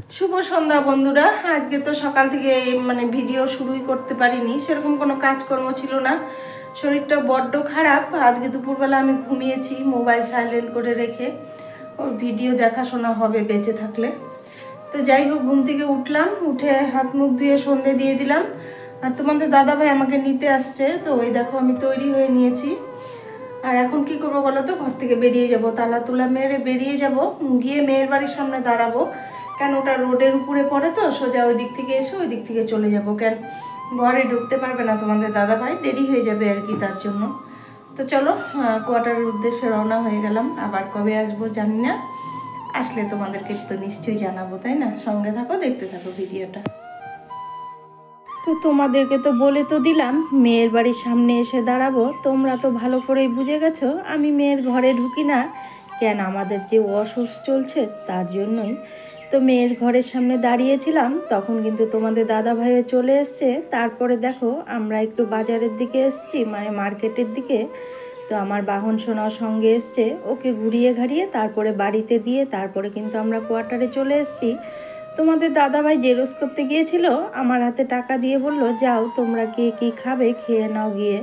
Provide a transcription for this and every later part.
শুভ সন্ধ্যা বন্ধুরা। আজকে তো সকাল থেকে ভিডিও শুরুই করতে পারিনি, সেরকম কোনো কাজকর্ম ছিল না, শরীরটা বড্ড খারাপ। আজকে দুপুরবেলা আমি ঘুমিয়েছি মোবাইল সাইলেন্ট করে রেখে, ওর ভিডিও দেখাশোনা হবে বেঁচে থাকলে। তো যাই হোক, ঘুম থেকে উঠলাম, উঠে হাত মুখ ধুয়ে সন্ধে দিয়ে দিলাম। আর তোমাদের দাদাভাই আমাকে নিতে আসছে, তো ওই দেখো আমি তৈরি হয়ে নিয়েছি। আর এখন কি করবো বলো তো, ঘর থেকে বেরিয়ে যাব, তালা তুলা মেরে বেরিয়ে যাব, গিয়ে মেয়ের বাড়ির সামনে দাঁড়াবো। কেন ওটা রোডের উপরে পড়ে, তো সোজা ওই দিক থেকে এসে ওই দিক থেকে চলে যাব। কেন ঘরে ঢুকতে পারবে না তোমাদের দাদাভাই, দেরি হয়ে যাবে আর কি, তার জন্য। তো চলো, কোয়ার্টারের উদ্দেশ্যে রওনা হয়ে গেলাম। আবার কবে আসবো জানি না, আসলে তোমাদেরকে তো নিশ্চয়ই জানাবো, তাই না? সঙ্গে থাকো, দেখতে থাকো ভিডিওটা। তো তোমাদেরকে তো বলে তো দিলাম মেয়ের বাড়ির সামনে এসে দাঁড়াবো, তোমরা তো ভালো করেই বুঝে গেছো আমি মেয়ের ঘরে ঢুকি না। কেন, আমাদের যে অসুখ চলছে তার জন্যই। তো মেয়ের ঘরের সামনে দাঁড়িয়েছিলাম, তখন কিন্তু তোমাদের দাদাভাইও চলে এসছে। তারপরে দেখো আমরা একটু বাজারের দিকে এসছি, মার্কেটের দিকে। তো আমার বাহন সোনার সঙ্গে এসছে, ওকে ঘুরিয়ে ঘাড়িয়ে তারপরে বাড়িতে দিয়ে তারপরে কিন্তু আমরা কোয়ার্টারে চলে এসছি। তোমাদের দাদাভাই জেরক্স করতে গিয়েছিল, আমার হাতে টাকা দিয়ে বলল, যাও তোমরা কে কী খাবে খেয়ে নাও গিয়ে।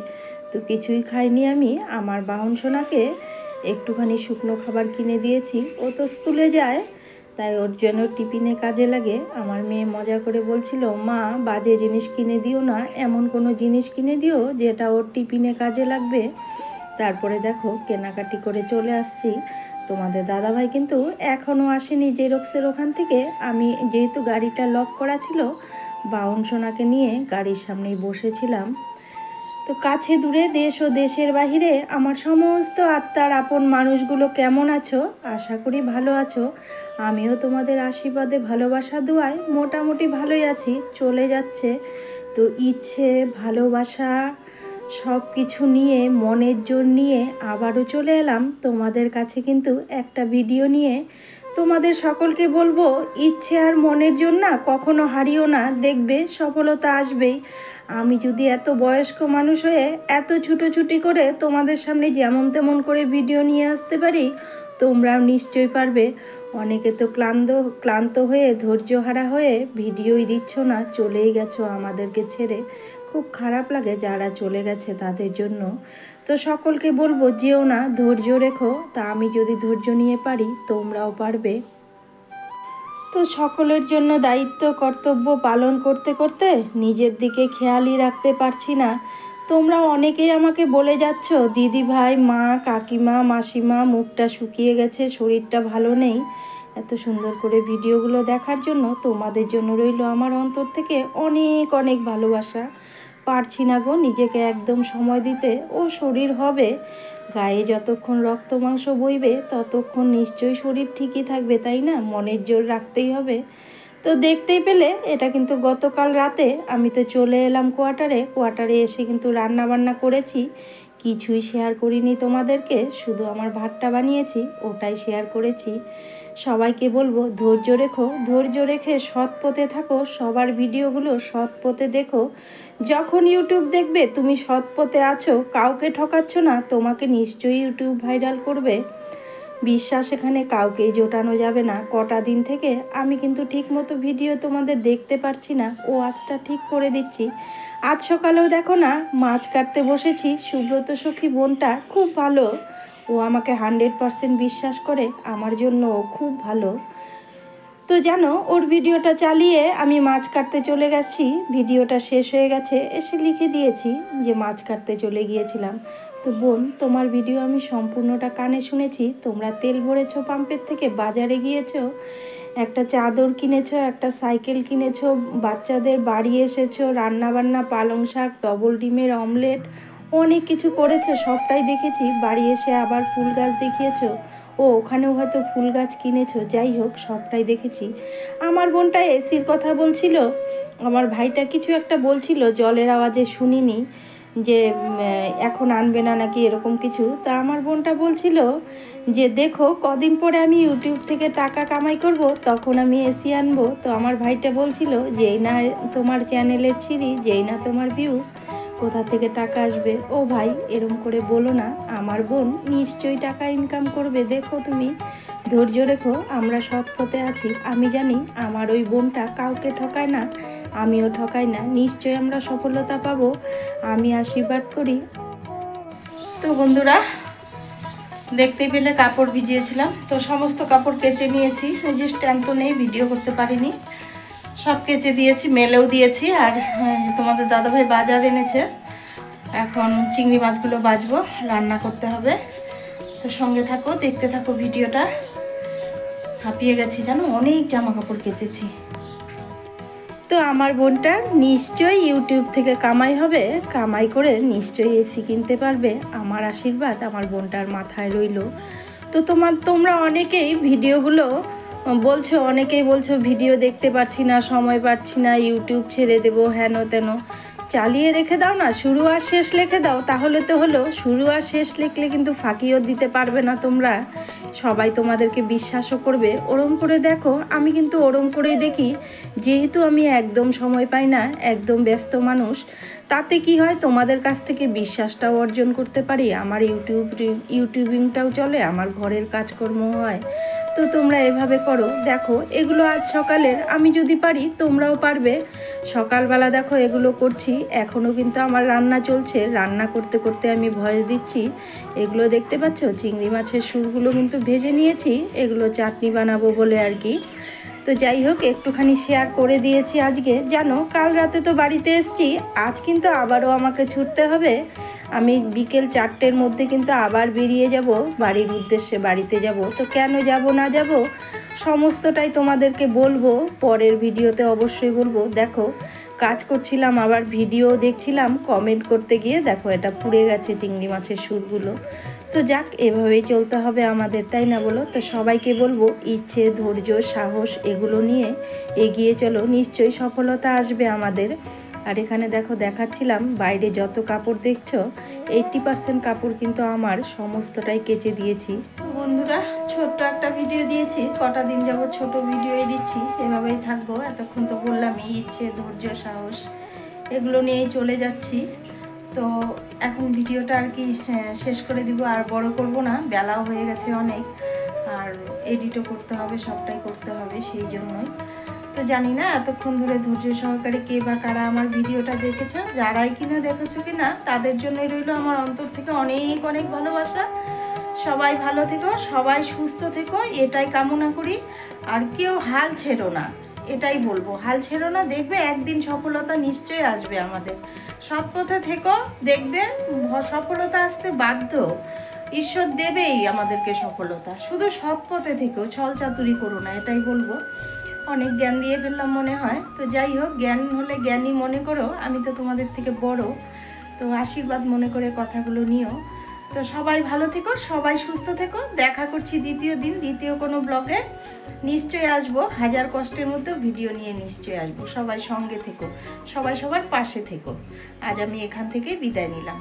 তো কিছুই খাইনি আমি, আমার বাহন সোনাকে একটুখানি শুকনো খাবার কিনে দিয়েছি। ও তো স্কুলে যায়, তাই ওর জন্য টিফিনে কাজে লাগে। আমার মেয়ে মজা করে বলছিল, মা বাজে জিনিস কিনে দিও না, এমন কোনো জিনিস কিনে দিও যেটা ওর টিফিনে কাজে লাগবে। তারপরে দেখো কেনাকাটি করে চলে আসছি। তোমাদের দাদাভাই কিন্তু এখনও আসেনি জেরক্সের ওখান থেকে। আমি যেহেতু গাড়িটা লক করা ছিল, বাউন সোনাকে নিয়ে গাড়ির সামনেই বসেছিলাম। তো কাছে দূরে দেশ ও দেশের বাহিরে আমার সমস্ত আত্মার আপন মানুষগুলো কেমন আছো? আশা করি ভালো আছো। আমিও তোমাদের আশীর্বাদে ভালোবাসা দোয়ায় মোটামুটি ভালোই আছি, চলে যাচ্ছে। তো ইচ্ছে ভালোবাসা সব কিছু নিয়ে, মনের জোর নিয়ে আবারও চলে এলাম তোমাদের কাছে কিন্তু একটা ভিডিও নিয়ে। তোমাদের সকলকে বলবো, ইচ্ছে আর মনের জোর না কখনো হারিও না, দেখবে সফলতা আসবেই। আমি যদি এত বয়স্ক মানুষ হয়ে এত ছুটোছুটি করে তোমাদের সামনে যেমন তেমন করে ভিডিও নিয়ে আসতে পারি, তোমরাও নিশ্চয়ই পারবে। অনেকে তো ক্লান্ত হয়ে ধৈর্যহারা হয়ে ভিডিওই দিচ্ছ না, চলেই গেছো আমাদেরকে ছেড়ে। খুব খারাপ লাগে যারা চলে গেছে তাদের জন্য। তো সকলকে বলবো, যেও না, ধৈর্য রেখো। তা আমি যদি ধৈর্য নিয়ে পারি, তোমরাও পারবে। তো সকলের জন্য দায়িত্ব কর্তব্য পালন করতে করতে নিজের দিকে খেয়ালই রাখতে পারছি না। তোমরা অনেকেই আমাকে বলে যাচ্ছ, দিদি ভাই, মা, কাকিমা, মাসিমা মুখটা শুকিয়ে গেছে, শরীরটা ভালো নেই। এত সুন্দর করে ভিডিওগুলো দেখার জন্য তোমাদের জন্য রইল আমার অন্তর থেকে অনেক অনেক ভালোবাসা। পারছি না গো নিজেকে একদম সময় দিতে। ও শরীর হবে, গায়ে যতক্ষণ রক্ত মাংস বইবে ততক্ষণ নিশ্চয়ই শরীর ঠিকই থাকবে, তাই না? মনের জোর রাখতেই হবে। তো দেখতেই পেলে, এটা কিন্তু গতকাল রাতে আমি তো চলে এলাম কোয়ার্টারে এসে কিন্তু রান্না বান্না করেছি। কিছুই শেয়ার করিনি তোমাদেরকে, শুধু আমার ভাতটা বানিয়েছি, ওটাই শেয়ার করেছি। সবাইকে বলবো, ধৈর্য রেখো, ধৈর্য রেখে সৎ পথে থাকো, সবার ভিডিওগুলো সৎ পথে দেখো। যখন ইউটিউব দেখবে তুমি সৎ পথে আছো, কাউকে ঠকাচ্ছ না, তোমাকে নিশ্চয়ই ইউটিউব ভাইরাল করবে। বিশ্বাস এখানে কাউকেই জোটানো যাবে না। কটা দিন থেকে আমি কিন্তু ঠিক মতো ভিডিও তোমাদের দেখতে পারছি না, ও আজটা ঠিক করে দিচ্ছি। আজ সকালেও দেখো না, মাছ কাটতে বসেছি। সুব্রত সখী বোনটা খুব ভালো, ও আমাকে 100% বিশ্বাস করে, আমার জন্য ও খুব ভালো। তো জানো, ওর ভিডিওটা চালিয়ে আমি মাছ কাটতে চলে গেছি। ভিডিওটা শেষ হয়ে গেছে, এসে লিখে দিয়েছি যে মাছ কাটতে চলে গিয়েছিলাম। তো বোন, তোমার ভিডিও আমি সম্পূর্ণটা কানে শুনেছি। তোমরা তেল ভরেছো পাম্পের থেকে, বাজারে গিয়েছো, একটা চাদর কিনেছো, একটা সাইকেল কিনেছো, বাচ্চাদের বাড়ি এসেছো, রান্নাবান্না, পালং শাক, ডবল ডিমের অমলেট, অনেক কিছু করেছো, সবটাই দেখেছি। বাড়ি এসে আবার ফুল গাছ দেখিয়েছো, ওখানেও হয়তো ফুল গাছ কিনেছো। যাই হোক, সবটাই দেখেছি। আমার বোনটা এসির কথা বলছিল, আমার ভাইটা কিছু একটা বলছিল, জলের আওয়াজে শুনিনি, যে এখন আনবে না নাকি এরকম কিছু। তা আমার বোনটা বলছিল যে দেখো, কদিন পরে আমি ইউটিউব থেকে টাকা কামাই করব, তখন আমি এসি আনবো। তো আমার ভাইটা বলছিল, যেই না তোমার চ্যানেলে ছিরি, যেই না তোমার ভিউজ, কোথা থেকে টাকা আসবে? ও ভাই, এরম করে বলো না, আমার বোন নিশ্চয়ই টাকা ইনকাম করবে, দেখো তুমি ধৈর্য রেখো, আমরা সৎ পথে আছি। আমি জানি আমার ওই বোনটা কাউকে ঠকায় না, আমিও ঠকাই না। নিশ্চয়ই আমরা সফলতা পাবো, আমি আশীর্বাদ করি। তো বন্ধুরা, দেখতেই পেলে কাপড় ভিজিয়েছিলাম, তো সমস্ত কাপড় কেচে নিয়েছি। ওই যে স্ট্যান্ড তো নেই, ভিডিও করতে পারিনি, সব কেচে দিয়েছি, মেলেও দিয়েছি। আর তোমাদের দাদাভাই বাজার এনেছে, এখন চিংড়ি মাছগুলো বাজবো, রান্না করতে হবে। তো সঙ্গে থাকো, দেখতে থাকো ভিডিওটা। হাঁপিয়ে গেছি জানো, অনেক জামা কাপড় কেচেছি। তো আমার বোনটা নিশ্চয়ই ইউটিউব থেকে কামাই হবে, কামাই করে নিশ্চয়ই এসি কিনতে পারবে। আমার আশীর্বাদ আমার বোনটার মাথায় রইল। তো তোমরা অনেকেই ভিডিওগুলো অনেকেই বলছো ভিডিও দেখতে পারছি না, সময় পাচ্ছি না, ইউটিউব ছেড়ে দেবো, হেন তেন। চালিয়ে রেখে দাও না, শুরু আর শেষ লিখে দাও, তাহলে তো হলো। শুরু আর শেষ লিখলে কিন্তু ফাঁকিও দিতে পারবে না তোমরা, সবাই তোমাদেরকে বিশ্বাসও করবে। ওরম করে দেখো, আমি কিন্তু ওরম করেই দেখি। যেহেতু আমি একদম সময় পাই না, একদম ব্যস্ত মানুষ, তাতে কি হয়, তোমাদের কাছ থেকে বিশ্বাসটাও অর্জন করতে পারি। আমার ইউটিউবিংটাও চলে, আমার ঘরের কাজকর্ম হয়। তো তোমরা এভাবে করো। দেখো এগুলো আজ সকালের, আমি যদি পারি তোমরাও পারবে। সকালবেলা দেখো এগুলো করছি, এখনও কিন্তু আমার রান্না চলছে। রান্না করতে করতে আমি ভয়েস দিচ্ছি। এগুলো দেখতে পাচ্ছ, চিংড়ি মাছের সুরগুলো কিন্তু ভেজে নিয়েছি, এগুলো চাটনি বানাবো বলে আর কি। তো যাই হোক, একটুখানি শেয়ার করে দিয়েছি আজকে। জানো, কাল রাতে তো বাড়িতে এসছি, আজ কিন্তু আবারও আমাকে ছুটতে হবে। আমি বিকেল 4টের মধ্যে কিন্তু আবার বেরিয়ে যাব বাড়ির উদ্দেশ্যে, বাড়িতে যাব। তো কেন যাব না যাব সমস্তটাই তোমাদেরকে বলবো, পরের ভিডিওতে অবশ্যই বলবো। দেখো কাজ করছিলাম, আবার ভিডিও দেখছিলাম, কমেন্ট করতে গিয়ে দেখো এটা পুড়ে গেছে চিংড়ি মাছের সুরগুলো। তো যাক, এভাবেই চলতে হবে আমাদের, তাই না বলো? তো সবাইকে বলবো, ইচ্ছে, ধৈর্য, সাহস এগুলো নিয়ে এগিয়ে চলো, নিশ্চয়ই সফলতা আসবে আমাদের। আর এখানে দেখো দেখাচ্ছিলাম, বাইরে যত কাপড় দেখছো 80% কাপড় কিন্তু আমার, সমস্তটাই কেচে দিয়েছি। বন্ধুরা, ছোট্ট একটা ভিডিও দিয়েছি, কটা দিন যাবত ছোট ভিডিওই দিচ্ছি, এভাবেই থাকবো। এতক্ষণ তো বললামই, ইচ্ছে, ধৈর্য, সাহস এগুলো নিয়েই চলে যাচ্ছি। তো এখন ভিডিওটা আর কি শেষ করে দিব, আর বড় করব না, বেলাও হয়ে গেছে অনেক, আর এডিটও করতে হবে, সবটাই করতে হবে, সেই জন্যই। তো জানি না এতক্ষণ ধরে ধৈর্য সহকারে কে বা কারা আমার ভিডিওটা দেখেছো, যারাই কিনা দেখেছো কিনা তাদের জন্যই রইল আমার অন্তর থেকে অনেক অনেক ভালোবাসা। সবাই ভালো থেকো, সবাই সুস্থ থেকো, এটাই কামনা করি। আর কেউ হাল ছেড়ো না, এটাই বলবো, হাল ছেড়ো না। দেখবে একদিন সফলতা নিশ্চয়ই আসবে আমাদের। সৎ পথে থেকো, দেখবে সফলতা আসতে বাধ্য, ঈশ্বর দেবেই আমাদেরকে সফলতা। শুধু সৎ পথে থেকেও, ছল চাতুরি করো না, এটাই বলবো। অনেক জ্ঞান দিয়ে ফেললাম মনে হয়। তো যাই হোক, জ্ঞান হলে জ্ঞানী মনে করো, আমি তো তোমাদের থেকে বড়, তো আশীর্বাদ মনে করে কথাগুলো নিও। তো সবাই ভালো থেকো, সবাই সুস্থ থেকো। দেখা করছি দ্বিতীয় দিন, দ্বিতীয় কোনো ব্লগে নিশ্চয়ই আসবো। হাজার কষ্টের মধ্যেও ভিডিও নিয়ে নিশ্চয়ই আসবো। সবাই সঙ্গে থেকো, সবাই সবার পাশে থেকো। আজ আমি এখান থেকে বিদায় নিলাম।